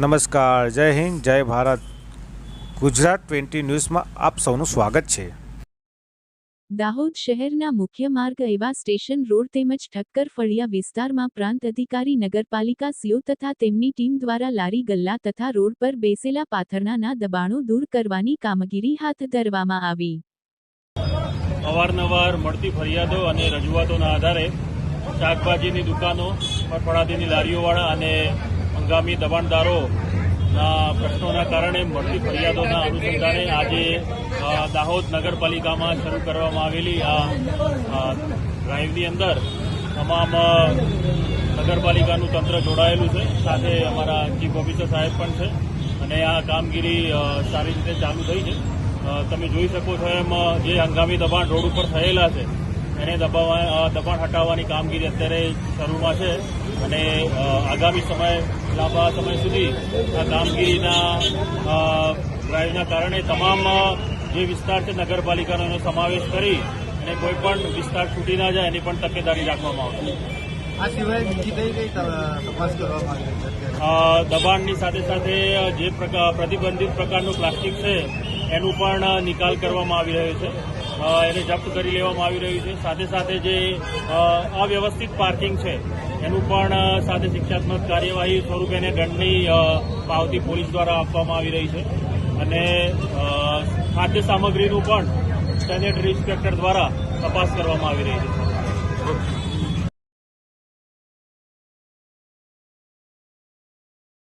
નમસ્કાર, જય હિન્દ, જય ભારત. ગુજરાત 20 ન્યૂઝમાં આપ સૌનું સ્વાગત છે. દાહોદ શહેરના મુખ્ય માર્ગ એવા સ્ટેશન રોડ તેમજ ઠક્કર ફળિયા વિસ્તારમાં પ્રાંત અધિકારી નગરપાલિકા સીઓ તથા તેમની ટીમ દ્વારા લારી ગલ્લા તથા રોડ પર બેસેલા પાથરણાના દબાણો દૂર કરવાની કામગીરી હાથ ધરવામાં આવી. અવારનવાર મળતી ફરિયાદો અને રજૂઆતોના આધારે શાકભાજીની દુકાનો, ફળફળાદીની લારીઓવાળા અને હંગામી દબાણદારોના પ્રશ્નોના કારણે મળતી ફરિયાદોના અનુસંધાને આજે દાહોદ નગરપાલિકામાં શરૂ કરવામાં આવેલી આ ડ્રાઈવની અંદર તમામ નગરપાલિકાનું તંત્ર જોડાયેલું છે. સાથે અમારા ચીફ ઓફિસર સાહેબ પણ છે અને આ કામગીરી સારી રીતે ચાલુ થઈ છે. તમે જોઈ શકો છો એમ જે હંગામી દબાણ રોડ ઉપર થયેલા છે એને દબાણ હટાવવાની કામગીરી અત્યારે શરૂમાં છે અને આગામી લાંબા સમય સુધી આ કામગીરીના ડ્રાઈવના કારણે તમામ જે વિસ્તાર છે નગરપાલિકાનો એનો સમાવેશ કરી અને કોઈ પણ વિસ્તાર છૂટી ના જાય એની પણ તકેદારી રાખવામાં આવશે. આ સિવાય બીજી કઈ તપાસ કરવામાં આવી છે? દબાણની સાથે સાથે જે પ્રતિબંધિત પ્રકારનું પ્લાસ્ટિક છે એનું પણ નિકાલ કરવામાં આવી રહ્યો છે, એને જપ્ત કરી લેવામાં આવી રહ્યું છે. સાથે સાથે જે અવ્યવસ્થિત પાર્કિંગ છે એનું પણ સાથે શિક્ષાત્મક કાર્યવાહી સ્વરૂપે એને દંડની પાવતી પોલીસ દ્વારા આપવામાં આવી રહી છે અને ખાદ્ય સામગ્રીનું પણ સેનેટરી ઇન્સ્પેક્ટર દ્વારા તપાસ કરવામાં આવી રહી છે.